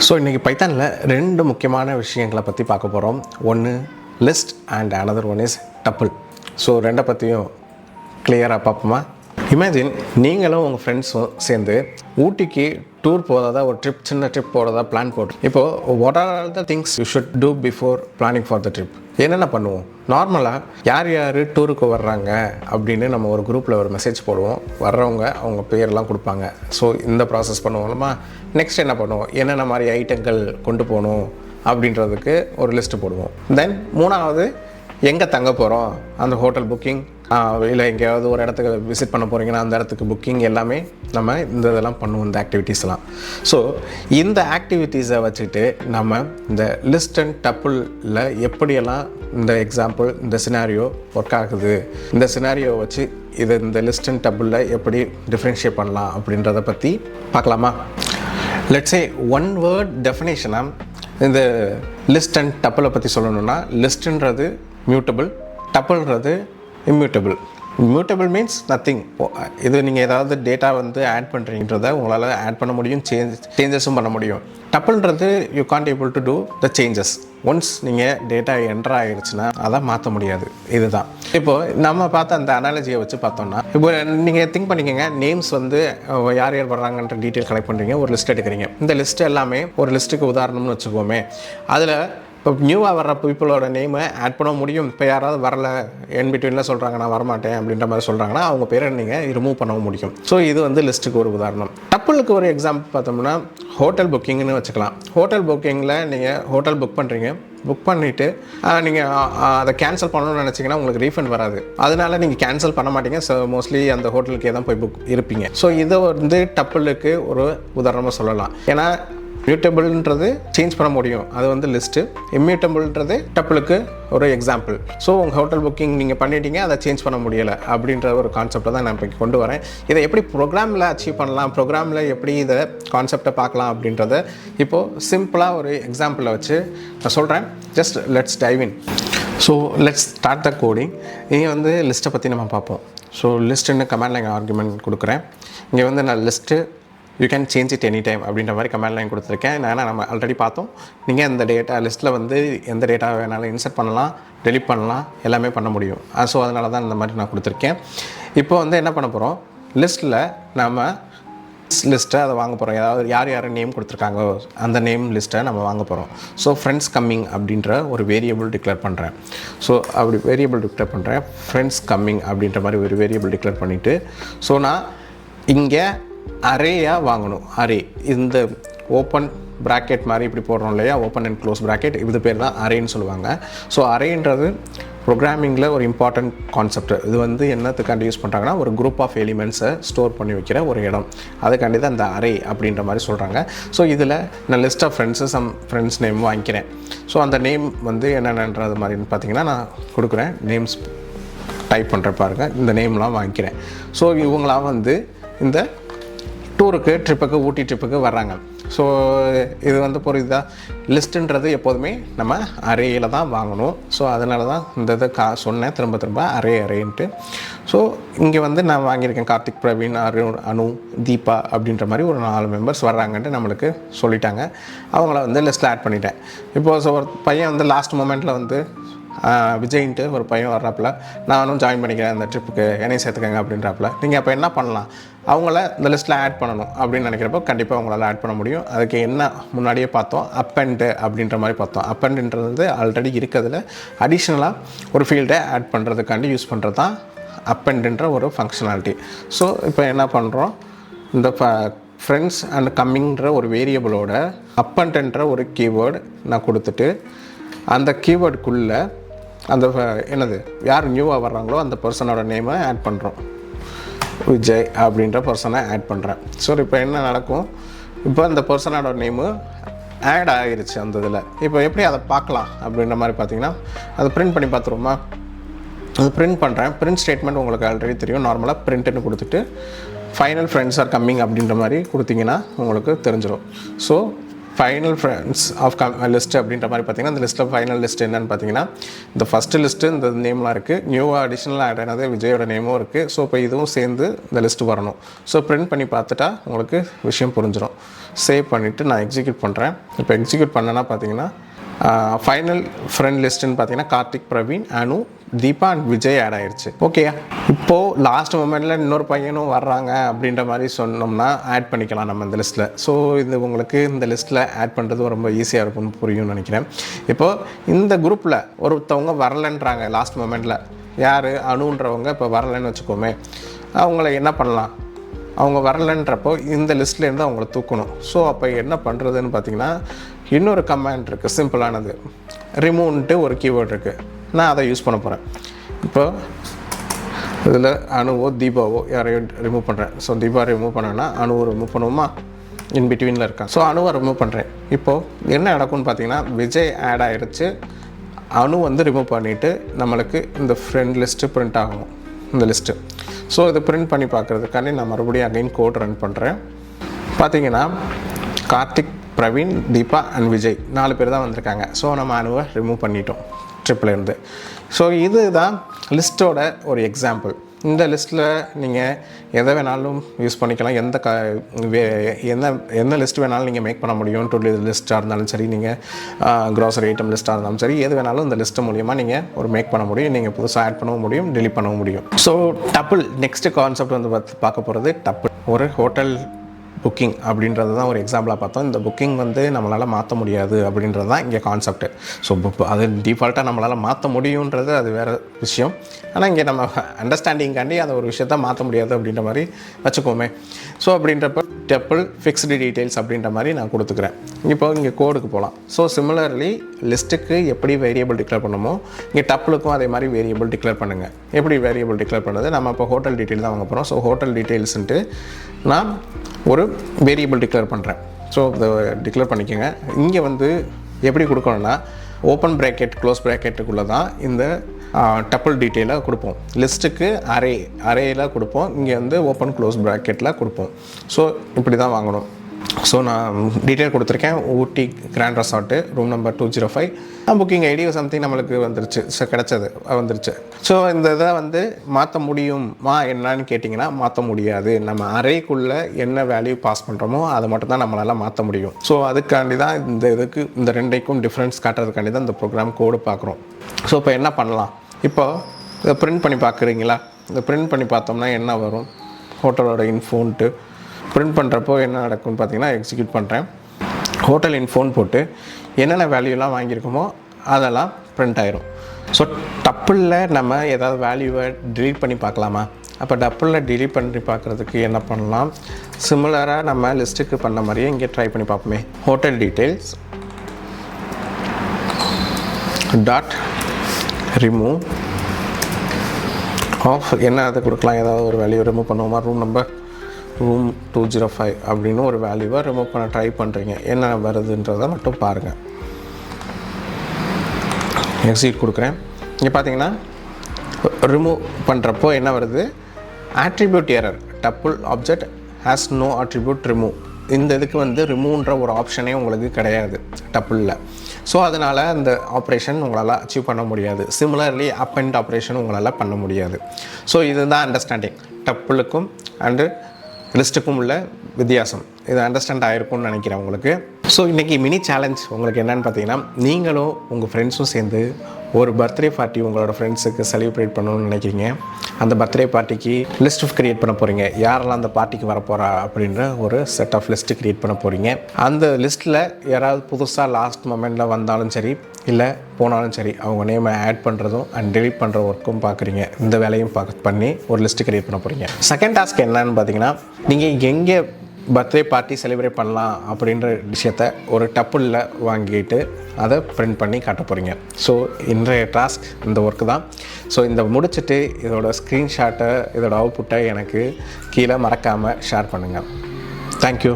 So இன்றைக்கி பைத்தானில் ரெண்டு முக்கியமான விஷயங்களை பற்றி பார்க்க போகிறோம். ஒன்று list and another one is tuple. So ரெண்டை பற்றியும் கிளியராக பார்ப்போமா? இமேஜின் நீங்களும் உங்கள் ஃப்ரெண்ட்ஸும் சேர்ந்து ஊட்டிக்கு டூர் போகிறதா ஒரு சின்ன ட்ரிப் போகிறதா பிளான் போட்டு, இப்போது what are the things you should do before planning for the trip? என்னென்ன பண்ணுவோம்? நார்மலாக யார் டூருக்கு வர்றாங்க அப்படின்னு நம்ம ஒரு குரூப்பில் ஒரு மெசேஜ் போடுவோம். வர்றவங்க அவங்க பேரெல்லாம் கொடுப்பாங்க. ஸோ இந்த ப்ராசஸ் பண்ணுவோம்மா. நெக்ஸ்ட் என்ன பண்ணுவோம்? என்னென்ன மாதிரி ஐட்டங்கள் கொண்டு போகணும் அப்படின்றதுக்கு ஒரு லிஸ்ட்டு போடுவோம். தென் மூணாவது எங்கே தங்க போகிறோம், அந்த ஹோட்டல் புக்கிங், இல்லை எங்கேயாவது ஒரு இடத்துக்கு விசிட் பண்ண போகிறீங்கன்னா அந்த இடத்துக்கு புக்கிங், எல்லாமே நம்ம இந்த இதெல்லாம் பண்ணுவோம், இந்த ஆக்டிவிட்டீஸ்லாம். ஸோ இந்த ஆக்டிவிட்டீஸை வச்சுட்டு நம்ம இந்த லிஸ்ட் அண்ட் டப்பிளில் எப்படியெல்லாம் இந்த எக்ஸாம்பிள், இந்த சினாரியோ ஒர்க் ஆகுது, இந்த சினாரியோ வச்சு இதை இந்த லிஸ்ட் அண்ட் டப்பிளில் எப்படி டிஃப்ரென்ஷியேட் பண்ணலாம் அப்படின்றத பற்றி பார்க்கலாமா? லெட்ஸ் சே ஒன் வேர்ட் டெஃபினேஷனாக இந்த லிஸ்ட் அண்ட் டப்பிளை பற்றி சொல்லணும்னா, லிஸ்ட்டுன்றது மியூட்டபிள், டப்பிள்ன்றது இம்மியூட்டபிள். Mutable means nothing. இது நீங்கள் ஏதாவது டேட்டா ஆட் பண்ணுறீன்றதை உங்களால் ஆட் பண்ண முடியும், சேஞ்சஸும் பண்ண முடியும். டப்பிள்ன்றது you can't able to do the changes. Once நீங்கள் டேட்டா என்ட்ரு ஆகிடுச்சுன்னா அதை மாற்ற முடியாது. இதுதான் இப்போது நம்ம பார்த்த அந்த அனாலஜியை வச்சு பார்த்தோம்னா, இப்போ நீங்கள் திங்க் பண்ணிக்கோங்க, நேம்ஸ் யார் யார் வர்றாங்கன்ற டீட்டெயில் கலெக்ட் பண்ணுறீங்க, ஒரு லிஸ்ட் எடுக்கிறீங்க. இந்த லிஸ்ட் எல்லாமே ஒரு லிஸ்ட்டுக்கு உதாரணம்னு வச்சுக்கோமே. அதில் இப்போ நியூவாக வர்ற பீப்புளோட நேமை ஆட் பண்ண முடியும். இப்போ யாராவது வரல, என் பிட்வீனில் சொல்கிறாங்க நான் வரமாட்டேன் அப்படின்ற மாதிரி சொல்கிறாங்கன்னா அவங்க பேரை நீங்கள் ரிமூவ் பண்ண முடியும். ஸோ இது லிஸ்ட்டுக்கு ஒரு உதாரணம். டப்பிளுக்கு ஒரு எக்ஸாம்பிள் பார்த்தோம்னா ஹோட்டல் புக்கிங்னு வச்சுக்கலாம். ஹோட்டல் புக்கிங்கில் நீங்கள் ஹோட்டல் புக் பண்ணுறீங்க, புக் பண்ணிவிட்டு நீங்கள் அதை கேன்சல் பண்ணணும்னு நினச்சிங்கன்னா உங்களுக்கு ரீஃபண்ட் வராது. அதனால நீங்கள் கேன்சல் பண்ண மாட்டீங்க. ஸோ மோஸ்ட்லி அந்த ஹோட்டலுக்கே தான் போய் புக் இருப்பீங்க. ஸோ இதை டப்பிளுக்கு ஒரு உதாரணமாக சொல்லலாம். ஏன்னா மியூட்டபிள்ன்றது சேஞ்ச் பண்ண முடியும், அது லிஸ்ட்டு. இம்மியூட்டபிள்ன்றது டப்பிளுக்கு ஒரு எக்ஸாம்பிள். ஸோ உங்கள் ஹோட்டல் புக்கிங் நீங்கள் பண்ணிட்டீங்க, அதை சேஞ்ச் பண்ண முடியலை அப்படின்ற ஒரு கான்செப்டை தான் நான் இப்போ கொண்டு வரேன். இதை எப்படி ப்ரோக்ராமில் அச்சீவ் பண்ணலாம், ப்ரோக்ராமில் எப்படி இதை கான்செப்டை பார்க்கலாம் அப்படின்றத இப்போது சிம்பிளாக ஒரு எக்ஸாம்பிளை வச்சு நான் சொல்கிறேன். Just let's dive in. So let's start the coding. இங்கே லிஸ்ட்டை பற்றி நம்ம பார்ப்போம். ஸோ லிஸ்ட்டுன்னு கமாண்ட் லைன் ஆர்குமெண்ட் கொடுக்குறேன். இங்கே நான் list you can change it any time அப்படின்ற மாதிரி கமாண்ட் லைன் கொடுத்துருக்கேன். ஏன்னா நம்ம ஆல்ரெடி பார்த்தோம், நீங்கள் இந்த டேட்டா லிஸ்ட்டில் எந்த டேட்டா வேணாலும் இன்சர்ட் பண்ணலாம், டெலிட் பண்ணலாம், எல்லாமே பண்ண முடியும். ஸோ அதனால தான் இந்த மாதிரி நான் கொடுத்துருக்கேன். இப்போ என்ன பண்ண போகிறோம், லிஸ்ட்டில் நம்ம லிஸ்ட்டை அதை வாங்க போகிறோம். ஏதாவது யார் நேம் கொடுத்துருக்காங்க அந்த நேம் லிஸ்ட்டை நம்ம வாங்க போகிறோம். ஸோ ஃப்ரெண்ட்ஸ் கம்மிங் அப்படின்ற ஒரு வேரியபிள் டிக்ளேர் பண்ணுறேன். ஸோ அப்படி வேரியபிள் டிக்ளேர் பண்ணுறேன், ஃப்ரெண்ட்ஸ் கம்மிங் அப்படின்ற மாதிரி ஒரு வேரியபிள் டிக்ளேர் பண்ணிவிட்டு, ஸோ நான் இங்கே அரேயாக வாங்கணும். அரே இந்த ஓப்பன் ப்ராக்கெட் மாதிரி இப்படி போடுறோம் இல்லையா, ஓப்பன் அண்ட் க்ளோஸ் ப்ராக்கெட், இது பேர் தான் அரேன்னு சொல்லுவாங்க. ஸோ அரேன்றது ப்ரோக்ராமிங்கில் ஒரு இம்பார்ட்டண்ட் கான்செப்ட். இது என்னத்துக்காண்டி யூஸ் பண்ணுறாங்கன்னா, ஒரு குரூப் ஆஃப் எலிமெண்ட்ஸை ஸ்டோர் பண்ணி வைக்கிற ஒரு இடம். அதுக்காண்டி தான் இந்த அரே அப்படின்ற மாதிரி சொல்கிறாங்க. ஸோ இதில் நான் list of friends friends name வாங்கிக்கிறேன். ஸோ அந்த நேம் என்னென்னன்றது மாதிரின்னு பார்த்தீங்கன்னா நான் கொடுக்குறேன். நேம்ஸ் டைப் பண்ணுற பாருங்க, இந்த நேம்லாம் வாங்கிக்கிறேன். ஸோ இவங்களாம் இந்த டூருக்கு, ட்ரிப்புக்கு, ஊட்டி ட்ரிப்புக்கு வர்றாங்க. ஸோ இது புரியுதா? லிஸ்ட்டுன்றது எப்போதுமே நம்ம அரேயில் தான் வாங்கணும். ஸோ அதனால தான் இந்த இதை சொன்னேன் திரும்ப அரேன்ட்டு. ஸோ இங்கே நான் வாங்கியிருக்கேன் கார்த்திக், பிரவீன், அனு, தீபா அப்படின்ற மாதிரி ஒரு 4 மெம்பர்ஸ் வர்றாங்கன்ட்டு நம்மளுக்கு சொல்லிட்டாங்க. அவங்கள லிஸ்ட்டில் ஆட் பண்ணிட்டேன். இப்போது ஒரு பையன் லாஸ்ட் மொமெண்ட்டில் விஜய்ன்ட்டு ஒரு பையன் வர்றாப்புல, நானும் ஜாயின் பண்ணிக்கிறேன் அந்த ட்ரிப்புக்கு, என்னையும் சேர்த்துக்கங்க அப்படின்றாப்புல. நீங்கள் அப்போ என்ன பண்ணலாம், அவங்கள இந்த லிஸ்ட்டில் ஆட் பண்ணணும் அப்படின்னு நினைக்கிறப்போ கண்டிப்பாக அவங்களால ஆட் பண்ண முடியும். அதுக்கு என்ன முன்னாடியே பார்த்தோம், அப்பெண்டு அப்படின்ற மாதிரி பார்த்தோம். அப்பெண்டுன்றது ஆல்ரெடி இருக்கிறதுல அடிஷ்னலாக ஒரு ஃபீல்டை ஆட் பண்ணுறதுக்காண்டி யூஸ் பண்ணுறது தான் அப்பெண்டுன்ற ஒரு ஃபங்க்ஷனாலிட்டி. ஸோ இப்போ என்ன பண்ணுறோம், இந்த ஃப்ரெண்ட்ஸ் அண்ட் கம்மிங்கிற ஒரு வேரியபிளோட அப்பெண்டுன்ற ஒரு கீவேர்டு நான் கொடுத்துட்டு, அந்த கீவேர்டுக்குள்ளே அந்த யார் நியூவாக வர்றாங்களோ அந்த பர்சனோட நேமை ஆட் பண்ணுறோம். விஜய் அப்படின்ற பர்சனை ஆட் பண்ணுறேன். ஸோ இப்போ என்ன நடக்கும், இப்போ அந்த பர்சனோட நேமு ஆட் ஆகிருச்சு அந்த இதில். இப்போ எப்படி அதை பார்க்கலாம் அப்படின்ற மாதிரி பார்த்தீங்கன்னா, அதை பிரிண்ட் பண்ணி பார்த்துருவோமா? அது பிரிண்ட் பண்ணுறேன். பிரிண்ட் ஸ்டேட்மெண்ட் உங்களுக்கு ஆல்ரெடி தெரியும். நார்மலாக பிரிண்ட்டுன்னு கொடுத்துட்டு ஃபைனல் ஃப்ரெண்ட்ஸ் ஆர் கம்மிங் அப்படின்ற மாதிரி கொடுத்தீங்கன்னா உங்களுக்கு தெரிஞ்சிடும். So final friends of list அப்படின்ற மாதிரி பார்த்தீங்கன்னா இந்த லிஸ்ட்டில் ஃபைனல் லிஸ்ட் என்னென்னு பார்த்தீங்கன்னா இந்த ஃபஸ்ட்டு லிஸ்ட்டு இந்த நேம்லாம் இருக்குது, நியூவாக அடிஷ்னலாக ஆட் ஆனது விஜயோட நேமும் இருக்குது. ஸோ இப்போ இதுவும் சேர்ந்து இந்த லிஸ்ட்டு வரணும். ஸோ பிரிண்ட் பண்ணி பார்த்துட்டா உங்களுக்கு விஷயம் புரிஞ்சிடும். சேவ் பண்ணிவிட்டு நான் எக்ஸிக்யூட் பண்ணுறேன். இப்போ எக்ஸிக்யூட் பண்ணேன்னா பார்த்தீங்கன்னா ஃபைனல் ஃப்ரெண்ட் லிஸ்ட்டுன்னு பார்த்தீங்கன்னா கார்த்திக், பிரவீன், அனு, தீபா அண்ட் விஜய் ஆட் ஆயிடுச்சு. ஓகே, இப்போது லாஸ்ட் மொமெண்ட்டில் இன்னொரு பையனும் வர்றாங்க அப்படின்ற மாதிரி சொன்னோம்னா ஆட் பண்ணிக்கலாம் நம்ம இந்த லிஸ்ட்டில். ஸோ இது உங்களுக்கு இந்த லிஸ்ட்டில் ஆட் பண்ணுறது ரொம்ப ஈஸியாக இருக்கும்னு புரியும்னு நினைக்கிறேன். இப்போது இந்த குரூப்பில் ஒருத்தவங்க வரலன்றாங்க லாஸ்ட் மொமெண்ட்டில், யார் அனுன்றவங்க இப்போ வரலன்னு வச்சுக்கோமே, அவங்கள என்ன பண்ணலாம்? அவங்க வரலன்றப்போ இந்த லிஸ்ட்லேருந்து அவங்கள தூக்கணும். ஸோ அப்போ என்ன பண்ணுறதுன்னு பார்த்தீங்கன்னா இன்னொரு கமாண்ட் இருக்குது, சிம்பிளானது. ரிமூவ்ன்ட்டு ஒரு கீவேர்ட் இருக்குது, நான் அதை யூஸ் பண்ண போகிறேன். இப்போ இதில் அணுவோ தீபாவோ யாரையும் ரிமூவ் பண்ணுறேன். ஸோ தீபா ரிமூவ் பண்ணேன்னா அணுவை ரிமூவ் பண்ணுவோமா, இன் பிட்வீனில் இருக்கேன். ஸோ அணுவை ரிமூவ் பண்ணுறேன். இப்போது என்ன நடக்கும்னு பார்த்தீங்கன்னா விஜய் ஆட் ஆகிடுச்சு, அணு வந்து ரிமூவ் பண்ணிவிட்டு நம்மளுக்கு இந்த ஃப்ரெண்ட் லிஸ்ட்டு பிரிண்ட் ஆகணும், இந்த லிஸ்ட்டு. ஸோ இதை பிரிண்ட் பண்ணி பார்க்குறதுக்காண்டி நான் மறுபடியும் அகைன் கோட் ரன் பண்ணுறேன். பார்த்தீங்கன்னா கார்த்திக், பிரவீன், தீபா அண்ட் விஜய் 4 பேர் தான் வந்திருக்காங்க. ஸோ நம்ம அணுவை ரிமூவ் பண்ணிட்டோம் ட்ரிப்லேருந்து. ஸோ இதுதான் லிஸ்ட்டோட ஒரு எக்ஸாம்பிள். இந்த லிஸ்ட்டில் நீங்கள் எதை வேணாலும் யூஸ் பண்ணிக்கலாம். எந்த லிஸ்ட் வேணாலும் நீங்கள் மேக் பண்ண முடியும். டு லிஸ்ட்டாக இருந்தாலும் சரி, நீங்கள் க்ராசரி ஐட்டம் லிஸ்ட்டாக இருந்தாலும் சரி, எது வேணாலும் இந்த லிஸ்ட்டு மூலிமா நீங்கள் ஒரு மேக் பண்ண முடியும். நீங்கள் புதுசாக ஆட் பண்ணவும் முடியும், டெலிட் பண்ணவும் முடியும். ஸோ டப்பிள் நெக்ஸ்ட்டு கான்செப்ட் வந்து பார்க்க போகிறது டப்பிள். ஒரு ஹோட்டல் புக்கிங் அப்படின்றது தான் ஒரு எக்ஸாம்பிளாக பார்த்தோம். இந்த புக்கிங் வந்து நம்மளால் மாற்ற முடியாது அப்படின்றது தான் இங்கே கான்செப்ட். ஸோ அது டிஃபால்ட்டாக நம்மளால் மாற்ற முடியுன்றது அது வேறு விஷயம். ஆனால் இங்கே நம்ம அண்டர்ஸ்டாண்டிங்காண்டி அதை ஒரு விஷயத்த மாற்ற முடியாது அப்படின்ற மாதிரி வச்சுக்கோமே. ஸோ அப்படின்றப்ப டப்பிள் ஃபிக்ஸ்டு டீட்டெயில்ஸ் அப்படின்ற மாதிரி நான் கொடுத்துக்கிறேன். இப்போ இங்கே கோடுக்கு போகலாம். ஸோ சிமிலர்லி லிஸ்ட்டுக்கு எப்படி வேரியபிள் டிக்ளேர் பண்ணுமோ இங்கே டப்பிளுக்கும் அதே மாதிரி வேரியபிள் டிக்ளேர் பண்ணுங்கள். எப்படி வேரியபிள் டிக்ளேர் பண்ணுறது, நம்ம இப்போ ஹோட்டல் டீட்டெயில் தான் வாங்க போகிறோம். ஸோ ஹோட்டல் டீட்டெயில்ஸுன்ட்டு நான் ஒரு வேரியபிள் டிக்ளேர் பண்ணுறேன். ஸோ இதை டிக்ளேர் பண்ணிக்கோங்க. இங்கே வந்து எப்படி கொடுக்கணும்னா ஓப்பன் ப்ராக்கெட் க்ளோஸ் ப்ராக்கெட்டுக்குள்ளே தான் இந்த டப்பிள் டீட்டெயிலாக கொடுப்போம். லிஸ்ட்டுக்கு அரேயில் கொடுப்போம், இங்கே வந்து ஓப்பன் க்ளோஸ் ப்ராக்கெட்டில் கொடுப்போம். ஸோ இப்படி தான் வாங்கணும். ஸோ நான் டீட்டெயில் கொடுத்துருக்கேன். Ooty grand resort, room number 205. Booking ID something நம்மளுக்கு வந்துருச்சு. ஸோ கிடச்சது வந்துருச்சு. ஸோ இந்த இதை வந்து மாற்ற முடியுமா என்னன்னு கேட்டிங்கன்னா மாற்ற முடியாது. நம்ம அரேக்குள்ளே என்ன வேல்யூ பாஸ் பண்ணுறோமோ அதை மட்டும் தான் நம்மளால் மாற்ற முடியும். ஸோ அதுக்காண்டி தான் இந்த ரெண்டைக்கும் டிஃப்ரென்ஸ் காட்டுறதுக்காண்டி தான் இந்த ப்ரோக்ராம் கோடு பார்க்குறோம். ஸோ இப்போ என்ன பண்ணலாம்? இப்போ இதை பிரிண்ட் பண்ணி பார்க்குறீங்களா? இதை பிரிண்ட் பண்ணி பார்த்தோம்னா என்ன வரும்? ஹோட்டலோட இன்ஃபோன்ட்டு பிரிண்ட் பண்ணுறப்போ என்ன நடக்கும்னு பார்த்தீங்கன்னா எக்ஸிக்யூட் பண்ணுறேன். ஹோட்டல் இன்ஃபோன் போட்டு என்னென்ன வேல்யூலாம் வாங்கியிருக்கோமோ அதெல்லாம் பிரிண்ட் ஆயிரும். ஸோ டப்பிளில் நம்ம ஏதாவது வேல்யூவை டிலீட் பண்ணி பார்க்கலாமா? அப்போ டப்பிளில் டிலீட் பண்ணி பார்க்குறதுக்கு என்ன பண்ணலாம்? சிமிலராக நம்ம லிஸ்ட்டுக்கு பண்ண மாதிரியே இங்கே ட்ரை பண்ணி பார்ப்போமே. Hotel details dot remove of என்ன அதை கொடுக்கலாம், ஏதாவது ஒரு வேல்யூ ரிமூவ் பண்ணுவோமா? ரூம் 205 அப்படின்னு ஒரு வேல்யூவை ரிமூவ் பண்ண ட்ரை பண்ணுறீங்க. என்ன வருதுன்றதை மட்டும் பாருங்கள். எக்ஸிட் கொடுக்குறேன். இங்கே பார்த்தீங்கன்னா ரிமூவ் பண்ணுறப்போ என்ன வருது? Attribute error, tuple object has no attribute remove. இந்த இதுக்கு வந்து ரிமூவ்ன்ற ஒரு ஆப்ஷனே உங்களுக்கு கிடையாது டப்பிளில். ஸோ அதனால் இந்த ஆப்ரேஷன் உங்களால் அச்சீவ் பண்ண முடியாது. சிமிலர்லி அப் அண்ட் ஆப்ரேஷன் உங்களால் பண்ண முடியாது. ஸோ இதுதான் அண்டர்ஸ்டாண்டிங் டப்பிளுக்கும் அண்டு லிஸ்ட்டுக்கும் உள்ள வித்தியாசம். இது அண்டர்ஸ்டாண்ட் ஆகிருக்கும்னு நினைக்கிறேன் உங்களுக்கு. ஸோ இன்றைக்கி மினி சேலஞ்ச் உங்களுக்கு என்னென்னு பார்த்தீங்கன்னா, நீங்களும் உங்கள் ஃப்ரெண்ட்ஸும் சேர்ந்து ஒரு பர்த்டே பார்ட்டி உங்களோட ஃப்ரெண்ட்ஸுக்கு செலிப்ரேட் பண்ணணும்னு நினைக்கிறீங்க. அந்த பர்த்டே பார்ட்டிக்கு லிஸ்ட் க்ரியேட் பண்ண போகிறீங்க. யாரெல்லாம் அந்த பார்ட்டிக்கு வரப்போகிறா அப்படின்ற ஒரு செட் ஆஃப் லிஸ்ட்டு க்ரியேட் பண்ண போகிறீங்க. அந்த லிஸ்ட்டில் யாராவது புதுசாக லாஸ்ட் மொமெண்ட்டில் வந்தாலும் சரி, இல்லை போனாலும் சரி, அவங்க நேமை ஆட் பண்ணுறதும் அண்ட் டெலிட் பண்ணுற ஒர்க்கும் பார்க்குறீங்க. இந்த வேலையும் பண்ணி ஒரு லிஸ்ட்டு க்ரியேட் பண்ண போகிறீங்க. செகண்ட் டாஸ்க் என்னன்னு பார்த்தீங்கன்னா, நீங்கள் எங்கே பர்த்டே பார்ட்டி செலிப்ரேட் பண்ணலாம் அப்படின்ற விஷயத்த ஒரு டப்பிளில் வாங்கிட்டு அதை பிரிண்ட் பண்ணி காட்ட போகிறீங்க. ஸோ இன்றைய டாஸ்க் இந்த ஒர்க்கு தான். ஸோ இந்த முடிச்சுட்டு இதோட ஸ்க்ரீன்ஷாட்டை, இதோட அவுட்புட்டை எனக்கு கீழே மறக்காமல் ஷேர் பண்ணுங்கள். தேங்க்யூ.